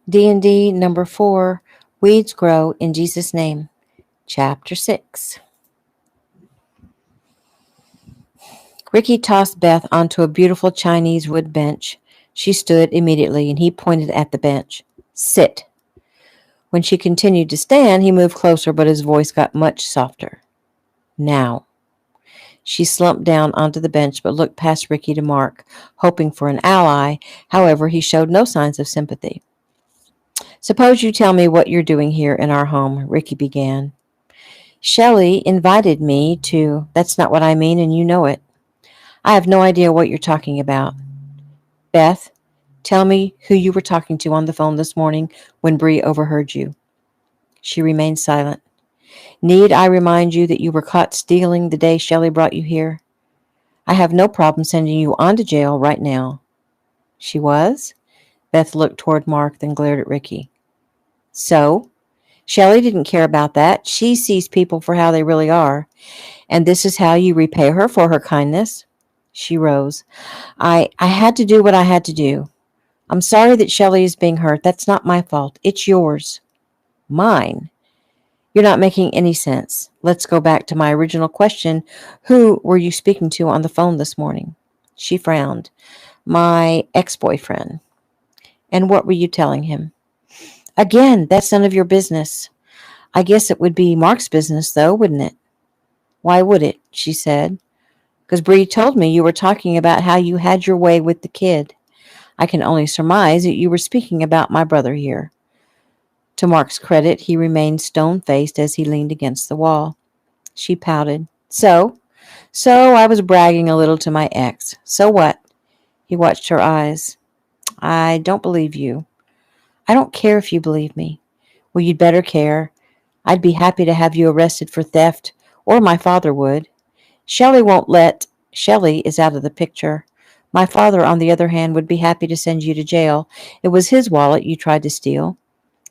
DND number 4, Weeds Grow in Jesus' Name, Chapter 6. Ricky tossed Beth onto a beautiful Chinese wood bench. She stood immediately, and he pointed at the bench. Sit. When she continued to stand, he moved closer, but his voice got much softer. Now. She slumped down onto the bench, but looked past Ricky to Mark, hoping for an ally. However, he showed no signs of sympathy. Suppose you tell me what you're doing here in our home, Ricky began. Shelley invited me to. That's not what I mean, and you know it. I have no idea what you're talking about. Beth, tell me who you were talking to on the phone this morning when Bree overheard you. She remained silent. Need I remind you that you were caught stealing the day Shelley brought you here? I have no problem sending you on to jail right now. She was? Beth looked toward Mark, then glared at Ricky. So? Shelley didn't care about that. She sees people for how they really are. And this is how you repay her for her kindness? She rose. I had to do what I had to do. I'm sorry that Shelley is being hurt. That's not my fault. It's yours. Mine? You're not making any sense. Let's go back to my original question. Who were you speaking to on the phone this morning? She frowned. My ex-boyfriend. And what were you telling him? Again, that's none of your business. I guess it would be Mark's business, though, wouldn't it? Why would it? She said. Because Bree told me you were talking about how you had your way with the kid. I can only surmise that you were speaking about my brother here. To Mark's credit, he remained stone-faced as he leaned against the wall. She pouted. So I was bragging a little to my ex. So what? He watched her eyes. I don't believe you. I don't care if you believe me. Well, you'd better care. I'd be happy to have you arrested for theft, or my father would. Shelley won't let. Shelley is out of the picture. My father, on the other hand, would be happy to send you to jail. It was his wallet you tried to steal.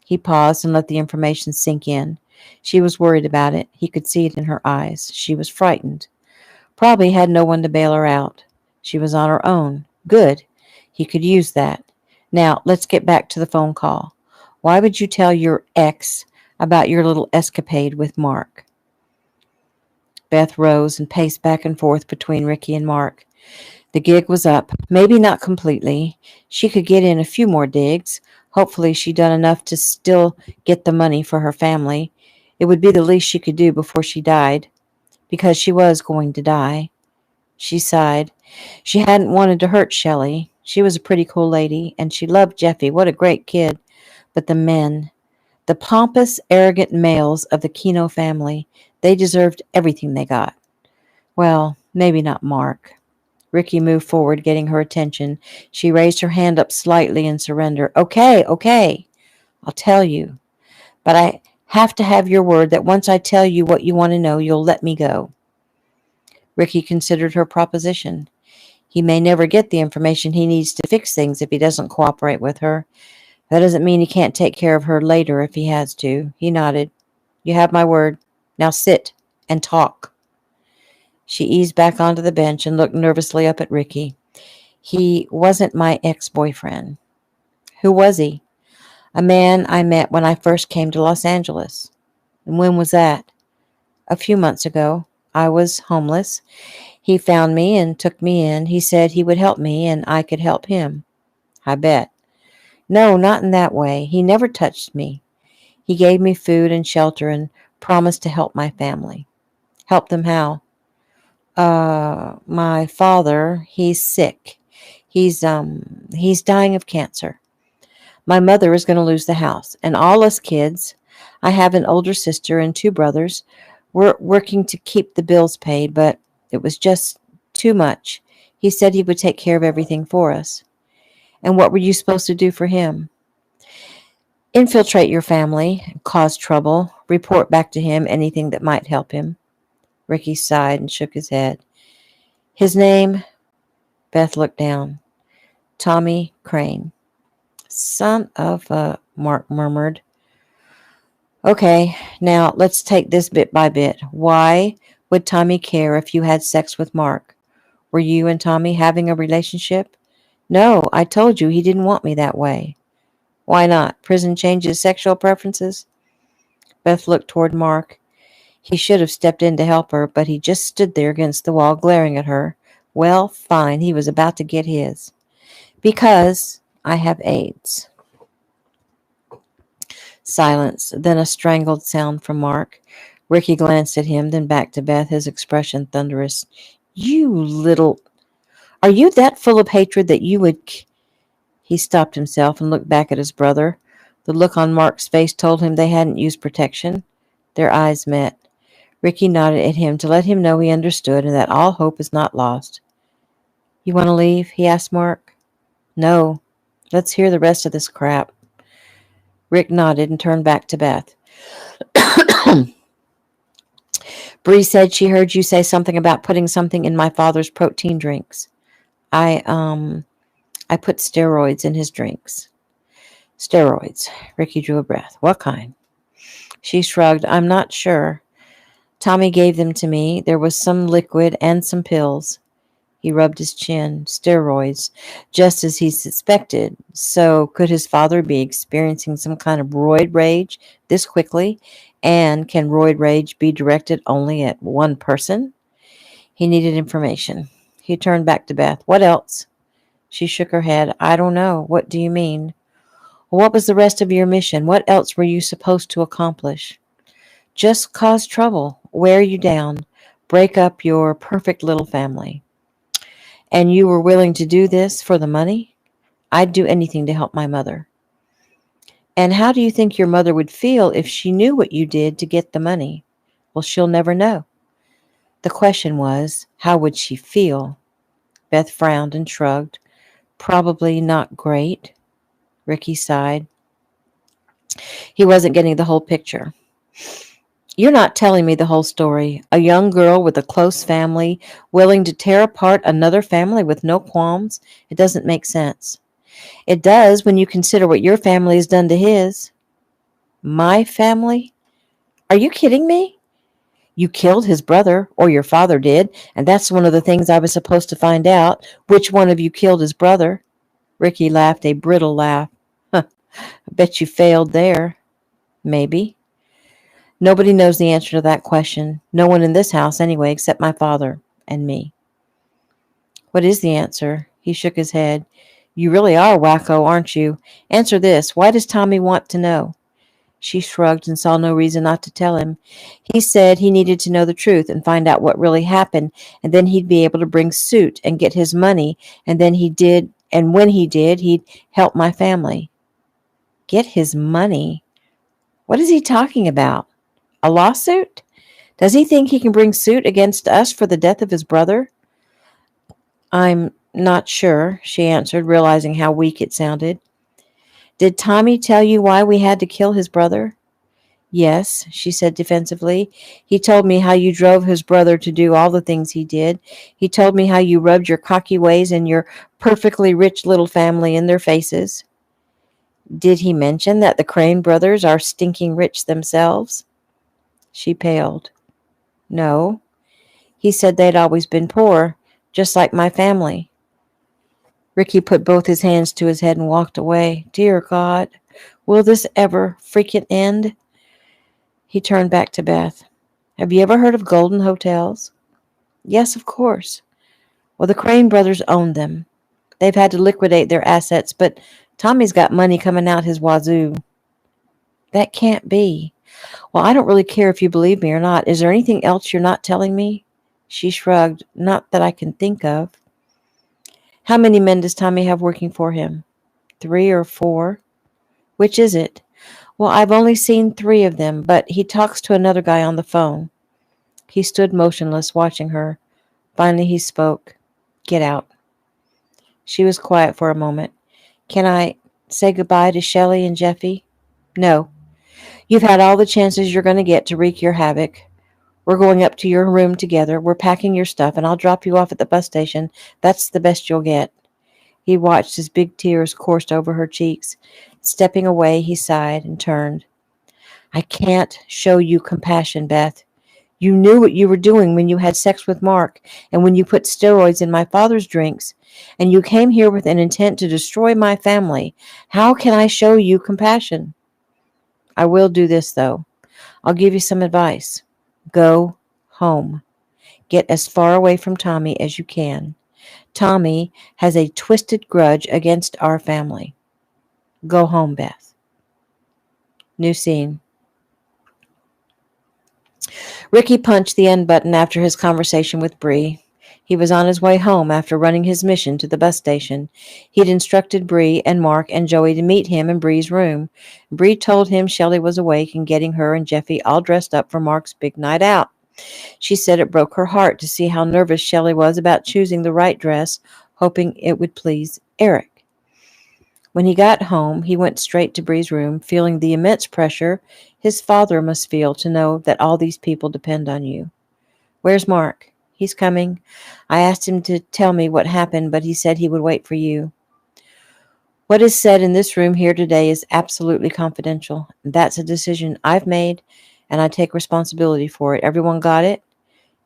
He paused and let the information sink in. She was worried about it. He could see it in her eyes. She was frightened. Probably had no one to bail her out. She was on her own. Good. He could use that. Now, let's get back to the phone call. Why would you tell your ex about your little escapade with Mark? Beth rose and paced back and forth between Ricky and Mark. The gig was up. Maybe not completely. She could get in a few more digs. Hopefully she'd done enough to still get the money for her family. It would be the least she could do before she died, because she was going to die. She sighed. She hadn't wanted to hurt Shelley. She was a pretty cool lady, and she loved Jeffy. What a great kid. But the men, the pompous, arrogant males of the Keno family, they deserved everything they got. Well, maybe not Mark. Ricky moved forward, getting her attention. She raised her hand up slightly in surrender. Okay. I'll tell you. But I have to have your word that once I tell you what you want to know, you'll let me go. Ricky considered her proposition. He may never get the information he needs to fix things if he doesn't cooperate with her. That doesn't mean he can't take care of her later if he has to. He nodded. You have my word. Now sit and talk. She eased back onto the bench and looked nervously up at Ricky. He wasn't my ex-boyfriend. Who was he? A man I met when I first came to Los Angeles. And when was that? A few months ago. I was homeless. He found me and took me in. He said he would help me and I could help him. I bet. No, not in that way. He never touched me. He gave me food and shelter and promised to help my family. Help them how? My father, he's sick. He's dying of cancer. My mother is going to lose the house, and all us kids, I have an older sister and 2 brothers, we're working to keep the bills paid, but it was just too much. He said he would take care of everything for us. And what were you supposed to do for him? Infiltrate your family, cause trouble, report back to him anything that might help him. Ricky sighed and shook his head. His name? Beth looked down. Tommy Crane. Son of a, Mark murmured. Okay, now let's take this bit by bit. Why would Tommy care if you had sex with Mark? Were you and Tommy having a relationship? No, I told you he didn't want me that way. Why not? Prison changes sexual preferences? Beth looked toward Mark. He should have stepped in to help her, but he just stood there against the wall, glaring at her. Well, fine, he was about to get his. Because I have AIDS. Silence, then a strangled sound from Mark. Ricky glanced at him, then back to Beth, his expression thunderous. You little... Are you that full of hatred that you would... He stopped himself and looked back at his brother. The look on Mark's face told him they hadn't used protection. Their eyes met. Ricky nodded at him to let him know he understood and that all hope is not lost. You want to leave? He asked Mark. No. Let's hear the rest of this crap. Rick nodded and turned back to Beth. Bree said she heard you say something about putting something in my father's protein drinks. I put steroids in his drinks. Steroids. Ricky drew a breath. What kind? She shrugged. I'm not sure. Tommy gave them to me. There was some liquid and some pills. He rubbed his chin. Steroids. Just as he suspected. So could his father be experiencing some kind of roid rage this quickly? And can roid rage be directed only at one person? He needed information. He turned back to Beth. What else? She shook her head. I don't know. What do you mean? What was the rest of your mission? What else were you supposed to accomplish? Just cause trouble. Wear you down. Break up your perfect little family. And you were willing to do this for the money? I'd do anything to help my mother. And how do you think your mother would feel if she knew what you did to get the money? Well, she'll never know. The question was, how would she feel? Beth frowned and shrugged. Probably not great. Ricky sighed. He wasn't getting the whole picture. You're not telling me the whole story. A young girl with a close family, willing to tear apart another family with no qualms? It doesn't make sense. It does when you consider what your family has done to his. My family? Are you kidding me? You killed his brother, or your father did, and that's one of the things I was supposed to find out. Which one of you killed his brother? Ricky laughed a brittle laugh. Huh, I bet you failed there. Maybe. Nobody knows the answer to that question. No one in this house, anyway, except my father and me. What is the answer? He shook his head. You really are wacko, aren't you? Answer this. Why does Tommy want to know? She shrugged and saw no reason not to tell him. He said he needed to know the truth and find out what really happened, and then he'd be able to bring suit and get his money, and then he did, and when he did, he'd help my family. Get his money? What is he talking about? A lawsuit? Does he think he can bring suit against us for the death of his brother? I'm not sure, she answered, realizing how weak it sounded. Did Tommy tell you why we had to kill his brother? Yes, she said defensively. He told me how you drove his brother to do all the things he did. He told me how you rubbed your cocky ways and your perfectly rich little family in their faces. Did he mention that the Crane brothers are stinking rich themselves? She paled. No. He said they'd always been poor, just like my family. Ricky put both his hands to his head and walked away. Dear God, will this ever freaking end? He turned back to Beth. Have you ever heard of Golden Hotels? Yes, of course. Well, the Crane brothers own them. They've had to liquidate their assets, but Tommy's got money coming out his wazoo. That can't be. Well, I don't really care if you believe me or not. Is there anything else you're not telling me? She shrugged. Not that I can think of. How many men does Tommy have working for him? 3 or 4. Which is it? Well, I've only seen 3 of them, but he talks to another guy on the phone. He stood motionless, watching her. Finally, he spoke. Get out. She was quiet for a moment. Can I say goodbye to Shelley and Jeffy? No. You've had all the chances you're going to get to wreak your havoc. We're going up to your room together. We're packing your stuff, and I'll drop you off at the bus station. That's the best you'll get. He watched as big tears coursed over her cheeks. Stepping away, he sighed and turned. I can't show you compassion, Beth. You knew what you were doing when you had sex with Mark and when you put steroids in my father's drinks, and you came here with an intent to destroy my family. How can I show you compassion? I will do this, though. I'll give you some advice. Go home. Get as far away from Tommy as you can. Tommy has a twisted grudge against our family. Go home, Beth. New scene. Ricky punched the end button after his conversation with Bree. He was on his way home after running his mission to the bus station. He'd instructed Bree and Mark and Joey to meet him in Bree's room. Bree told him Shelley was awake and getting her and Jeffy all dressed up for Mark's big night out. She said it broke her heart to see how nervous Shelley was about choosing the right dress, hoping it would please Eric. When he got home, he went straight to Bree's room, feeling the immense pressure his father must feel to know that all these people depend on you. Where's Mark? He's coming. I asked him to tell me what happened, but he said he would wait for you. What is said in this room here today is absolutely confidential. That's a decision I've made, and I take responsibility for it. Everyone got it?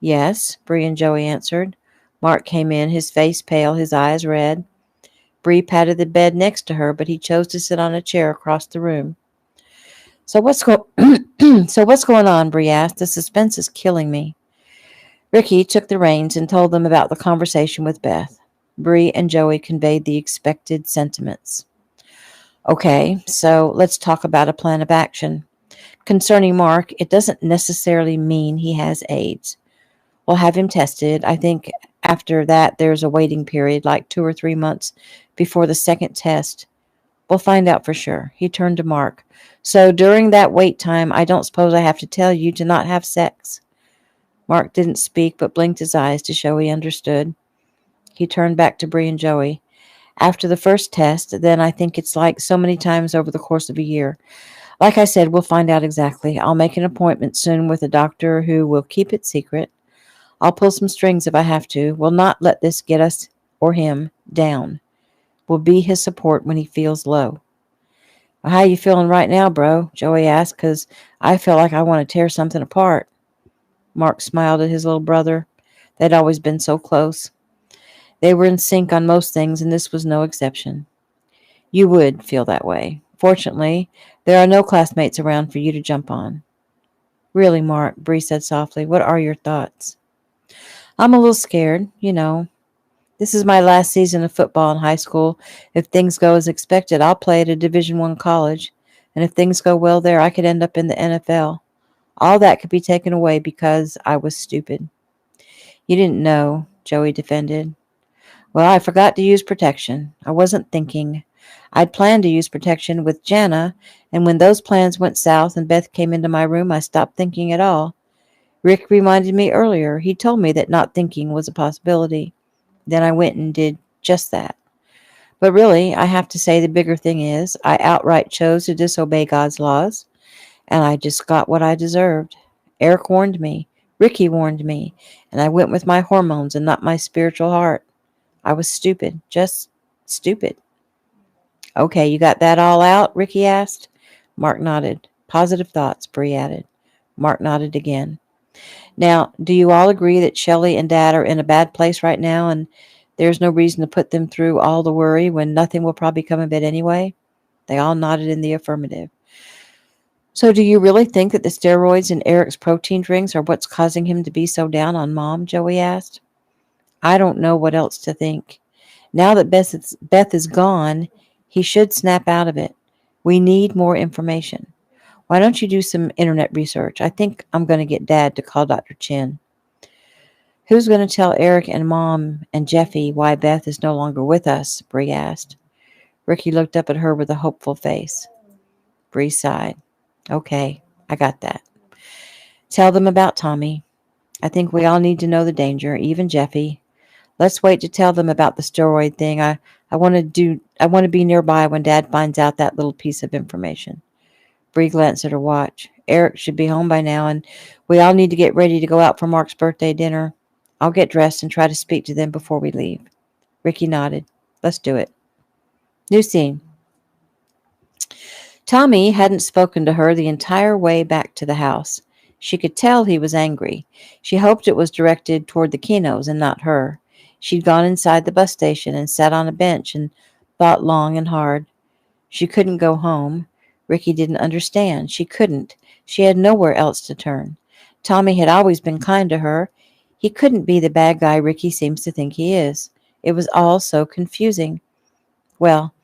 Yes, Bree and Joey answered. Mark came in, his face pale, his eyes red. Bree patted the bed next to her, but he chose to sit on a chair across the room. So what's going on? Bree asked. The suspense is killing me. Ricky took the reins and told them about the conversation with Beth. Bree and Joey conveyed the expected sentiments. Okay, so let's talk about a plan of action. Concerning Mark, it doesn't necessarily mean he has AIDS. We'll have him tested. I think after that there's a waiting period, like 2 or 3 months before the second test. We'll find out for sure. He turned to Mark. So during that wait time, I don't suppose I have to tell you to not have sex. Mark didn't speak, but blinked his eyes to show he understood. He turned back to Bree and Joey. After the first test, then I think it's like so many times over the course of a year. Like I said, we'll find out exactly. I'll make an appointment soon with a doctor who will keep it secret. I'll pull some strings if I have to. We'll not let this get us or him down. We'll be his support when he feels low. Well, how you feeling right now, bro? Joey asked, because I feel like I want to tear something apart. Mark smiled at his little brother. They'd always been so close. They were in sync on most things, and this was no exception. You would feel that way. Fortunately, there are no classmates around for you to jump on. Really, Mark, Bree said softly, what are your thoughts? I'm a little scared, you know. This is my last season of football in high school. If things go as expected, I'll play at a Division I college. And if things go well there, I could end up in the NFL. All that could be taken away because I was stupid. You didn't know, Joey defended. Well, I forgot to use protection. I wasn't thinking. I'd planned to use protection with Jana, and when those plans went south and Beth came into my room, I stopped thinking at all. Rick reminded me earlier. He told me that not thinking was a possibility. Then I went and did just that. But really, I have to say the bigger thing is I outright chose to disobey God's laws, and I just got what I deserved. Eric warned me. Ricky warned me, and I went with my hormones and not my spiritual heart. I was stupid, just stupid. Okay, you got that all out? Ricky asked. Mark nodded. Positive thoughts, Bree added. Mark nodded again. Now, do you all agree that Shelley and Dad are in a bad place right now, and there's no reason to put them through all the worry when nothing will probably come of it anyway? They all nodded in the affirmative. So do you really think that the steroids in Eric's protein drinks are what's causing him to be so down on Mom? Joey asked. I don't know what else to think. Now that Beth is gone, he should snap out of it. We need more information. Why don't you do some internet research? I think I'm going to get Dad to call Dr. Chin. Who's going to tell Eric and Mom and Jeffy why Beth is no longer with us? Bree asked. Ricky looked up at her with a hopeful face. Bree sighed. Okay, I got that. Tell them about Tommy. I think we all need to know the danger, even Jeffy. Let's wait to tell them about the steroid thing. I want to be nearby when Dad finds out that little piece of information. Bree glanced at her watch. Eric should be home by now, and we all need to get ready to go out for Mark's birthday dinner. I'll get dressed and try to speak to them before we leave. Ricky nodded. Let's do it. New scene. Tommy hadn't spoken to her the entire way back to the house. She could tell he was angry. She hoped it was directed toward the Kinos and not her. She'd gone inside the bus station and sat on a bench and thought long and hard. She couldn't go home. Ricky didn't understand. She couldn't. She had nowhere else to turn. Tommy had always been kind to her. He couldn't be the bad guy Ricky seems to think he is. It was all so confusing. Well,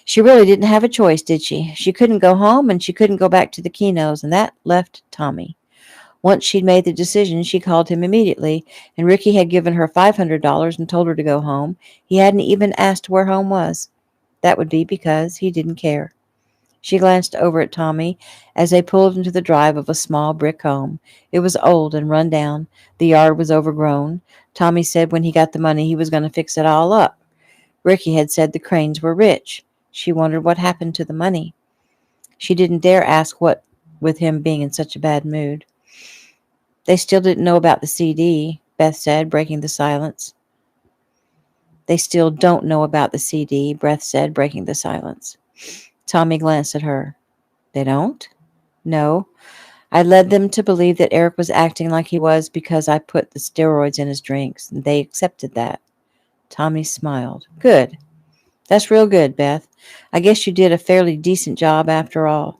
she really didn't have a choice, did she? She couldn't go home and she couldn't go back to the Kinos, and that left Tommy. Once she'd made the decision, she called him immediately, and Ricky had given her $500 and told her to go home. He hadn't even asked where home was. That would be because he didn't care. She glanced over at Tommy as they pulled into the drive of a small brick home. It was old and run down. The yard was overgrown. Tommy said when he got the money he was going to fix it all up. Ricky had said the Cranes were rich. She wondered what happened to the money. She didn't dare ask what with him being in such a bad mood. They still didn't know about the CD, Beth said, breaking the silence. They still don't know about the CD, Beth said, breaking the silence. Tommy glanced at her. They don't? No. I led them to believe that Eric was acting like he was because I put the steroids in his drinks, and they accepted that. Tommy smiled. Good. That's real good, Beth. I guess you did a fairly decent job after all.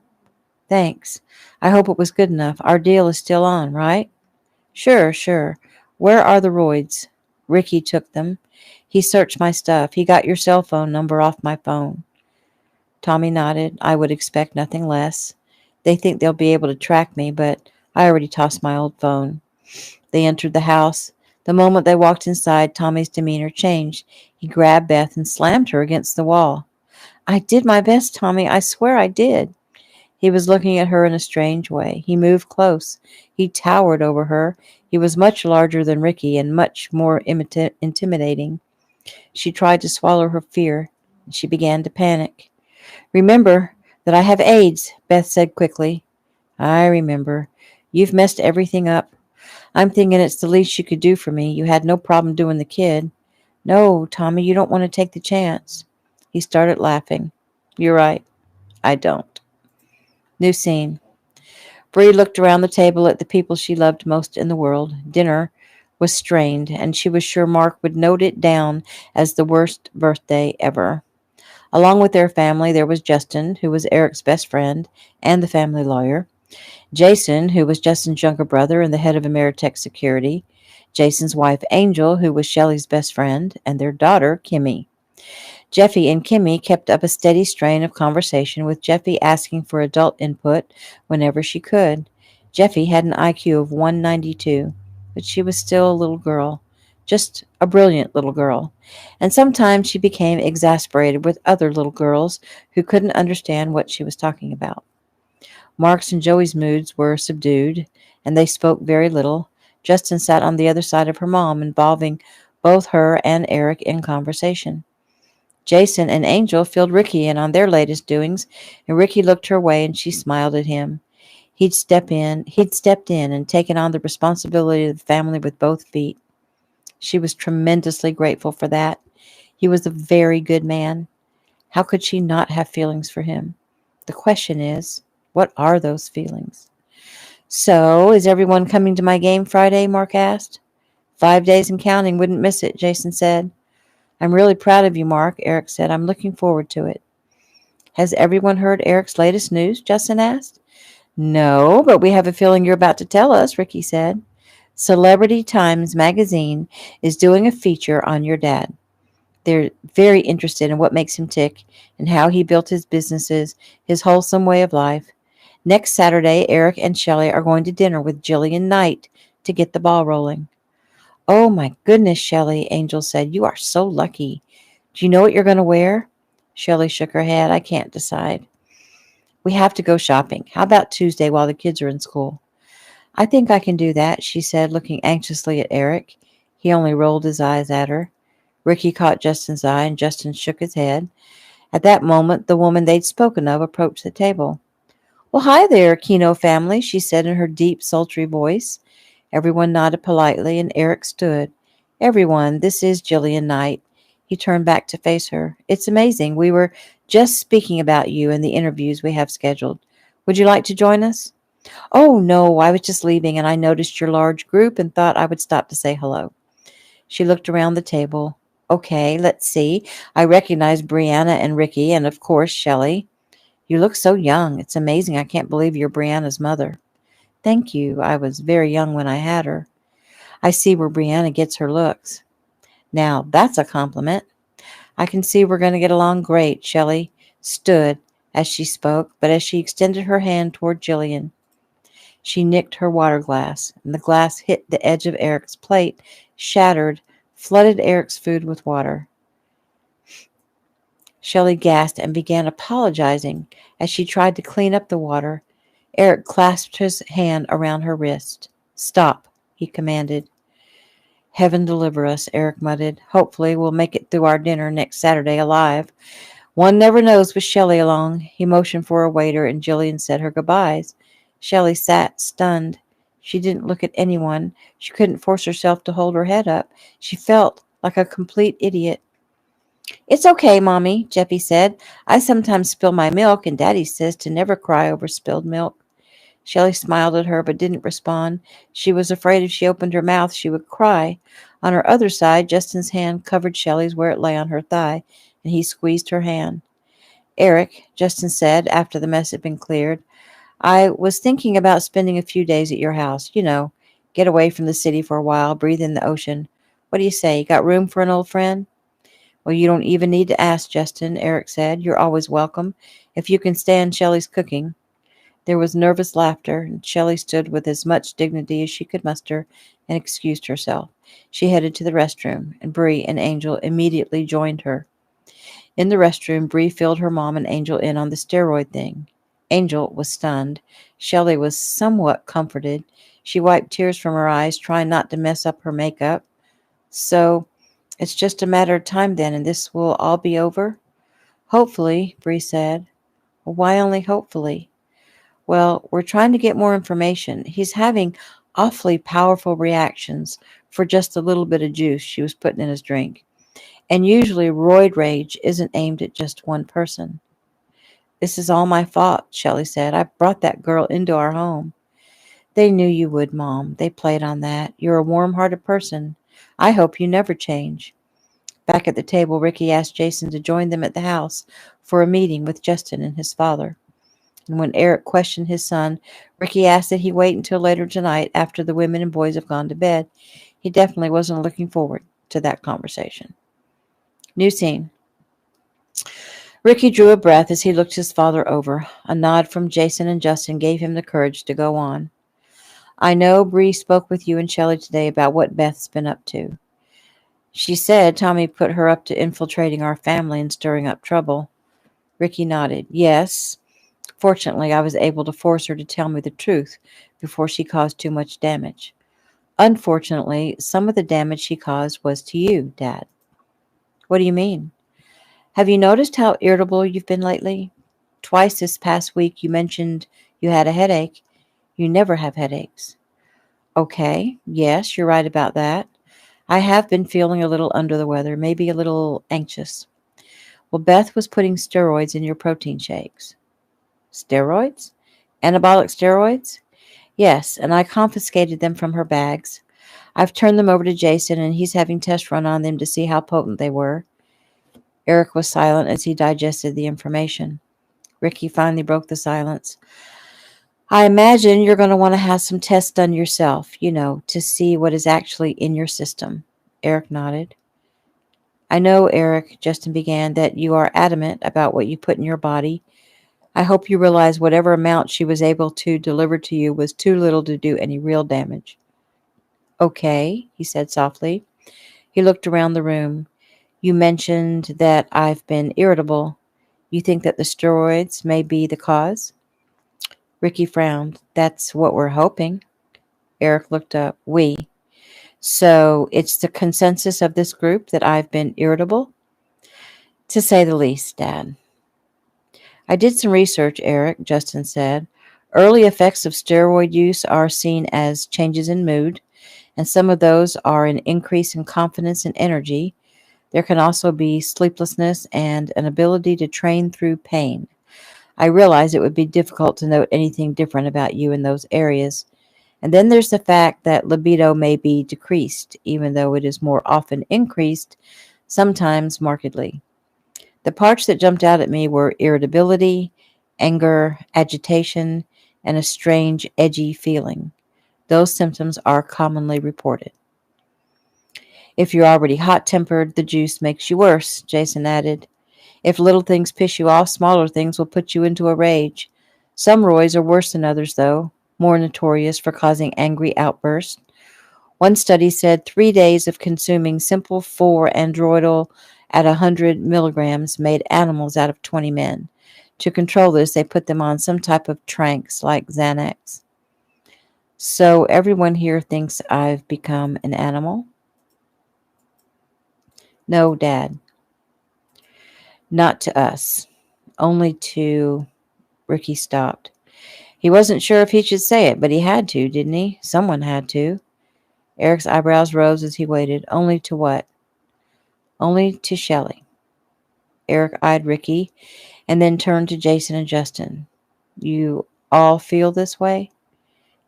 Thanks. I hope it was good enough. Our deal is still on, right? Sure. Where are the roids? Ricky took them. He searched my stuff. He got your cell phone number off my phone. Tommy nodded. I would expect nothing less. They think they'll be able to track me, but I already tossed my old phone. They entered the house. The moment they walked inside, Tommy's demeanor changed. He grabbed Beth and slammed her against the wall. I did my best, Tommy. I swear I did. He was looking at her in a strange way. He moved close. He towered over her. He was much larger than Ricky and much more intimidating. She tried to swallow her fear, and she began to panic. Remember that I have AIDS, Beth said quickly. I remember. You've messed everything up. I'm thinking it's the least you could do for me. You had no problem doing the kid. No, Tommy, you don't want to take the chance. He started laughing. You're right. I don't. New scene. Bree looked around the table at the people she loved most in the world. Dinner was strained, and she was sure Mark would note it down as the worst birthday ever. Along with their family, there was Justin, who was Eric's best friend and the family lawyer. Jason, who was Justin's younger brother and the head of Ameritech Security. Jason's wife, Angel, who was Shelley's best friend, and their daughter, Kimmy. Jeffy and Kimmy kept up a steady strain of conversation, with Jeffy asking for adult input whenever she could. Jeffy had an IQ of 192, but she was still a little girl, just a brilliant little girl. And sometimes she became exasperated with other little girls who couldn't understand what she was talking about. Mark's and Joey's moods were subdued, and they spoke very little. Justin sat on the other side of her mom, involving both her and Eric in conversation. Jason and Angel filled Ricky in on their latest doings, and Ricky looked her way and she smiled at him. He'd stepped in and taken on the responsibility of the family with both feet. She was tremendously grateful for that. He was a very good man. How could she not have feelings for him? The question is, what are those feelings? So, is everyone coming to my game Friday? Mark asked. 5 days and counting. Wouldn't miss it, Jason said. I'm really proud of you, Mark, Eric said. I'm looking forward to it. Has everyone heard Eric's latest news? Justin asked. No, but we have a feeling you're about to tell us, Ricky said. Celebrity Times magazine is doing a feature on your dad. They're very interested in what makes him tick and how he built his businesses, his wholesome way of life. Next Saturday, Eric and Shelley are going to dinner with Jillian Knight to get the ball rolling. Oh, my goodness, Shelley, Angel said. You are so lucky. Do you know what you're going to wear? Shelley shook her head. I can't decide. We have to go shopping. How about Tuesday while the kids are in school? I think I can do that, she said, looking anxiously at Eric. He only rolled his eyes at her. Ricky caught Justin's eye, and Justin shook his head. At that moment, the woman they'd spoken of approached the table. Well, hi there, Kino family, she said in her deep, sultry voice. Everyone nodded politely, and Eric stood. Everyone, this is Jillian Knight. He turned back to face her. It's amazing. We were just speaking about you and the interviews we have scheduled. Would you like to join us? Oh, no, I was just leaving and I noticed your large group and thought I would stop to say hello. She looked around the table. Okay, let's see. I recognize Brianna and Ricky and, of course, Shelley. You look so young. It's amazing. I can't believe you're Brianna's mother. Thank you. I was very young when I had her. I see where Brianna gets her looks. Now, that's a compliment. I can see we're going to get along great. Shelley stood as she spoke, but as she extended her hand toward Jillian, she nicked her water glass, and the glass hit the edge of Eric's plate, shattered, flooded Eric's food with water. Shelley gasped and began apologizing as she tried to clean up the water. Eric clasped his hand around her wrist. Stop, he commanded. Heaven deliver us, Eric muttered. Hopefully we'll make it through our dinner next Saturday alive. One never knows with Shelley along. He motioned for a waiter, and Jillian said her goodbyes. Shelley sat, stunned. She didn't look at anyone. She couldn't force herself to hold her head up. She felt like a complete idiot. It's okay, Mommy, Jeffy said. I sometimes spill my milk, and Daddy says to never cry over spilled milk. Shelley smiled at her but didn't respond. She was afraid if she opened her mouth she would cry. On her other side, Justin's hand covered Shelley's where it lay on her thigh, and he squeezed her hand. Eric, Justin said after the mess had been cleared, I was thinking about spending a few days at your house. You know, get away from the city for a while, breathe in the ocean. What do you say? Got room for an old friend? Well, you don't even need to ask, Justin, Eric said. You're always welcome, if you can stand Shelley's cooking. There was nervous laughter, and Shelley stood with as much dignity as she could muster and excused herself. She headed to the restroom, and Bree and Angel immediately joined her. In the restroom, Bree filled her mom and Angel in on the steroid thing. Angel was stunned. Shelley was somewhat comforted. She wiped tears from her eyes, trying not to mess up her makeup. So, it's just a matter of time then, and this will all be over? Hopefully, Bree said. Well, why only hopefully? Well, we're trying to get more information. He's having awfully powerful reactions for just a little bit of juice she was putting in his drink. And usually roid rage isn't aimed at just one person. This is all my fault, Shelley said. I brought that girl into our home. They knew you would, Mom. They played on that. You're a warm-hearted person. I hope you never change. Back at the table, Ricky asked Jason to join them at the house for a meeting with Justin and his father. And when Eric questioned his son, Ricky asked that he wait until later tonight after the women and boys have gone to bed. He definitely wasn't looking forward to that conversation. New scene. Ricky drew a breath as he looked his father over. A nod from Jason and Justin gave him the courage to go on. I know Bree spoke with you and Shelley today about what Beth's been up to. She said Tommy put her up to infiltrating our family and stirring up trouble. Ricky nodded. Yes. Fortunately, I was able to force her to tell me the truth before she caused too much damage. Unfortunately, some of the damage she caused was to you, Dad. What do you mean? Have you noticed how irritable you've been lately? Twice this past week you mentioned you had a headache. You never have headaches. Okay, yes, you're right about that. I have been feeling a little under the weather, maybe a little anxious. Well, Beth was putting steroids in your protein shakes. Steroids? Anabolic steroids? Yes, and I confiscated them from her bags. I've turned them over to Jason, and he's having tests run on them to see how potent they were. Eric was silent as he digested the information. Ricky finally broke the silence. I imagine you're going to want to have some tests done yourself, to see what is actually in your system. Eric nodded. I know, Eric, Justin began, that you are adamant about what you put in your body. I hope you realize whatever amount she was able to deliver to you was too little to do any real damage. Okay, he said softly. He looked around the room. You mentioned that I've been irritable. You think that the steroids may be the cause? Ricky frowned. That's what we're hoping. Eric looked up. We. So it's the consensus of this group that I've been irritable? To say the least, Dad. I did some research, Eric, Justin said. Early effects of steroid use are seen as changes in mood, and some of those are an increase in confidence and energy. There can also be sleeplessness and an ability to train through pain. I realize it would be difficult to note anything different about you in those areas. And then there's the fact that libido may be decreased, even though it is more often increased, sometimes markedly. The parts that jumped out at me were irritability, anger, agitation, and a strange, edgy feeling. Those symptoms are commonly reported. If you're already hot-tempered, the juice makes you worse, Jason added. If little things piss you off, smaller things will put you into a rage. Some Roys are worse than others, though, more notorious for causing angry outbursts. One study said 3 days of consuming simple 4-androidal at 100 milligrams made animals out of 20 men. To control this, they put them on some type of tranks like Xanax. So everyone here thinks I've become an animal? No, Dad. Not to us. Only to... Ricky stopped. He wasn't sure if he should say it, but he had to, didn't he? Someone had to. Eric's eyebrows rose as he waited. Only to what? Only to Shelley. Eric eyed Ricky and then turned to Jason and Justin. You all feel this way?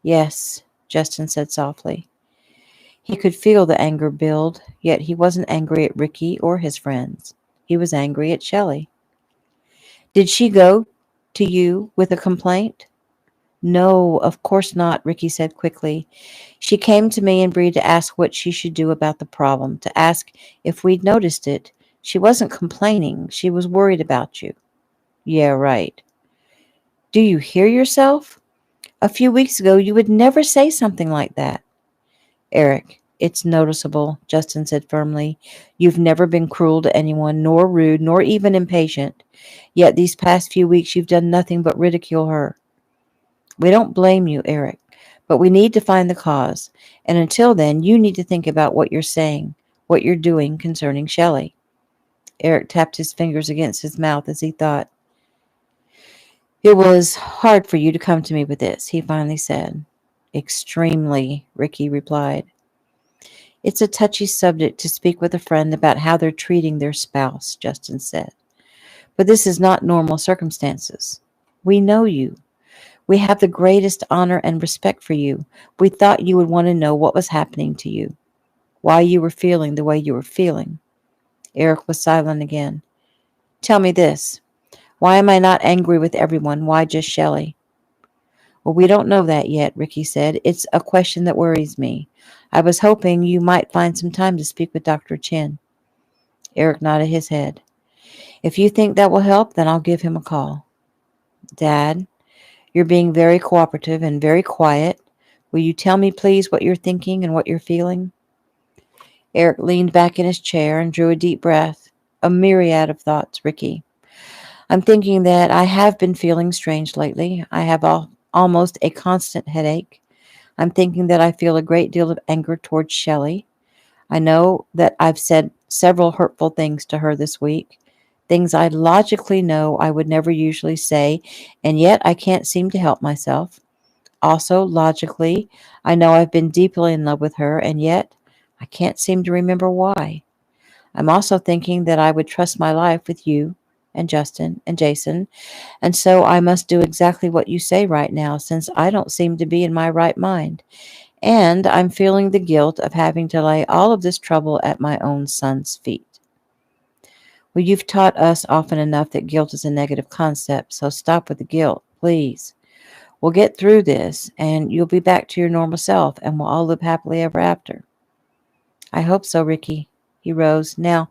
Yes, Justin said softly. He could feel the anger build, yet he wasn't angry at Ricky or his friends. He was angry at Shelley. Did she go to you with a complaint? No, of course not, Ricky said quickly. She came to me and Bree to ask what she should do about the problem, to ask if we'd noticed it. She wasn't complaining. She was worried about you. Yeah, right. Do you hear yourself? A few weeks ago, you would never say something like that. Eric, it's noticeable, Justin said firmly. You've never been cruel to anyone, nor rude, nor even impatient. Yet these past few weeks, you've done nothing but ridicule her. We don't blame you, Eric, but we need to find the cause. And until then, you need to think about what you're saying, what you're doing concerning Shelley. Eric tapped his fingers against his mouth as he thought. It was hard for you to come to me with this, he finally said. Extremely, Ricky replied. It's a touchy subject to speak with a friend about how they're treating their spouse, Justin said. But this is not normal circumstances. We know you. We have the greatest honor and respect for you. We thought you would want to know what was happening to you, why you were feeling the way you were feeling. Eric was silent again. Tell me this. Why am I not angry with everyone? Why just Shelley? Well, we don't know that yet, Ricky said. It's a question that worries me. I was hoping you might find some time to speak with Dr. Chin. Eric nodded his head. If you think that will help, then I'll give him a call. Dad, you're being very cooperative and very quiet. Will you tell me, please, what you're thinking and what you're feeling? Eric leaned back in his chair and drew a deep breath. A myriad of thoughts, Ricky. I'm thinking that I have been feeling strange lately. I have almost a constant headache. I'm thinking that I feel a great deal of anger towards Shelley. I know that I've said several hurtful things to her this week, things I logically know I would never usually say, and yet I can't seem to help myself. Also, logically, I know I've been deeply in love with her, and yet I can't seem to remember why. I'm also thinking that I would trust my life with you and Justin and Jason, and so I must do exactly what you say right now, since I don't seem to be in my right mind. And I'm feeling the guilt of having to lay all of this trouble at my own son's feet. Well, you've taught us often enough that guilt is a negative concept, so stop with the guilt, please. We'll get through this, and you'll be back to your normal self, and we'll all live happily ever after. I hope so, Ricky. He rose. Now,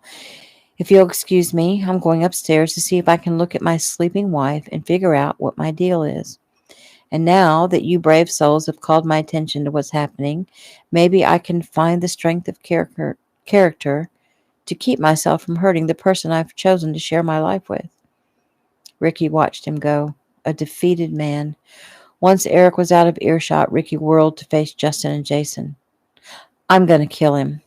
if you'll excuse me, I'm going upstairs to see if I can look at my sleeping wife and figure out what my deal is. And now that you brave souls have called my attention to what's happening, maybe I can find the strength of character to keep myself from hurting the person I've chosen to share my life with. Ricky watched him go, a defeated man. Once Eric was out of earshot, Ricky whirled to face Justin and Jason. I'm going to kill him.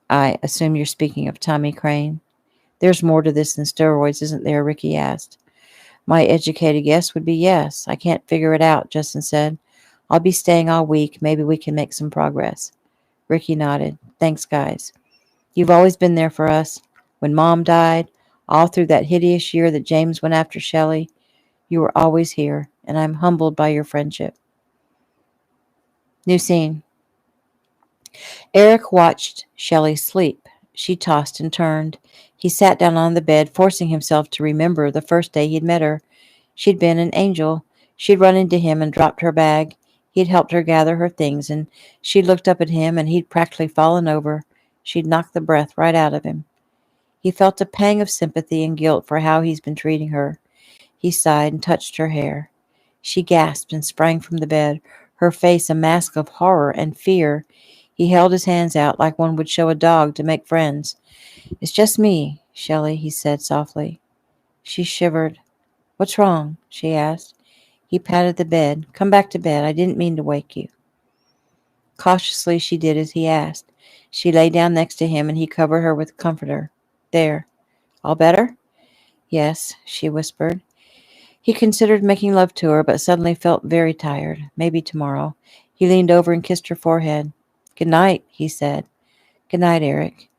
I assume you're speaking of Tommy Crane. There's more to this than steroids, isn't there? Ricky asked. My educated guess would be yes. I can't figure it out, Justin said. I'll be staying all week. Maybe we can make some progress. Ricky nodded. Thanks, guys. You've always been there for us. When Mom died, all through that hideous year that James went after Shelley, You were always here, and I'm humbled by your friendship. New scene. Eric watched Shelley sleep. She tossed and turned. He sat down on the bed, forcing himself to remember the first day he'd met her. She'd been an angel. She'd run into him and dropped her bag. He'd helped her gather her things, and she'd looked up at him, and he'd practically fallen over. She'd knocked the breath right out of him. He felt a pang of sympathy and guilt for how he's been treating her. He sighed and touched her hair. She gasped and sprang from the bed, her face a mask of horror and fear. He held his hands out like one would show a dog to make friends. It's just me, Shelley, he said softly. She shivered. What's wrong? She asked. He patted the bed. Come back to bed. I didn't mean to wake you. Cautiously she did as he asked. She lay down next to him and he covered her with a comforter. There. All better? Yes, she whispered. He considered making love to her, but suddenly felt very tired. Maybe tomorrow. He leaned over and kissed her forehead. Good night, he said. Good night, Eric.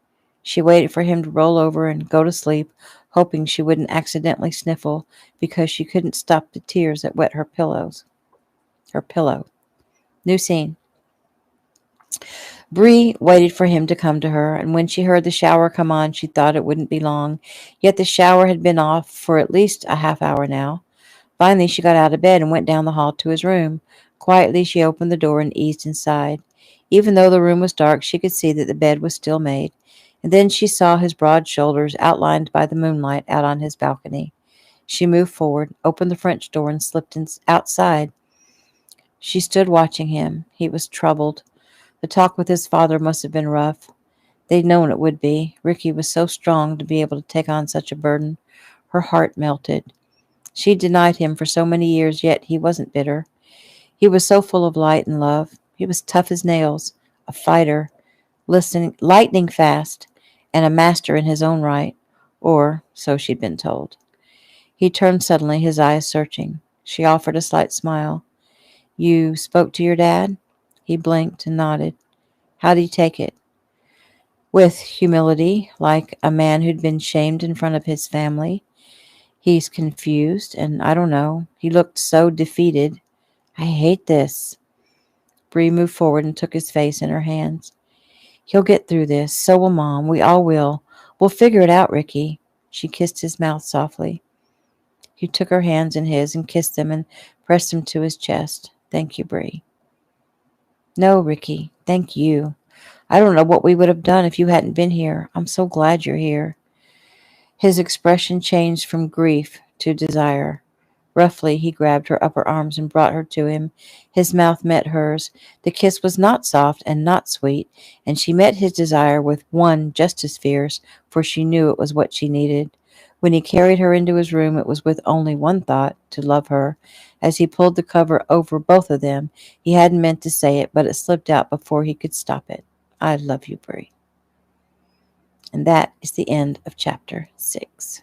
She waited for him to roll over and go to sleep, hoping she wouldn't accidentally sniffle because she couldn't stop the tears that wet her pillow. New scene. Bree waited for him to come to her, and when she heard the shower come on, she thought it wouldn't be long. Yet the shower had been off for at least a half hour now. Finally, she got out of bed and went down the hall to his room. Quietly, she opened the door and eased inside. Even though the room was dark, she could see that the bed was still made. And then she saw his broad shoulders outlined by the moonlight out on his balcony. She moved forward, opened the French door, and slipped outside. She stood watching him. He was troubled. The talk with his father must have been rough. They'd known it would be. Ricky was so strong to be able to take on such a burden. Her heart melted. She denied him for so many years, yet he wasn't bitter. He was so full of light and love. He was tough as nails, a fighter, lightning fast, and a master in his own right, or so she'd been told. He turned suddenly, his eyes searching. She offered a slight smile. You spoke to your dad? He blinked and nodded. How'd he take it? With humility, like a man who'd been shamed in front of his family. He's confused, and I don't know. He looked so defeated. I hate this. Bree moved forward and took his face in her hands. He'll get through this. So will Mom. We all will. We'll figure it out, Ricky. She kissed his mouth softly. He took her hands in his and kissed them and pressed them to his chest. Thank you, Bree. No, Ricky. Thank you. I don't know what we would have done if you hadn't been here. I'm so glad you're here. His expression changed from grief to desire. Roughly, he grabbed her upper arms and brought her to him. His mouth met hers. The kiss was not soft and not sweet, and she met his desire with one just as fierce, for she knew it was what she needed. When he carried her into his room, it was with only one thought, to love her. As he pulled the cover over both of them, he hadn't meant to say it, but it slipped out before he could stop it. I love you, Bree. And that is the end of chapter 6.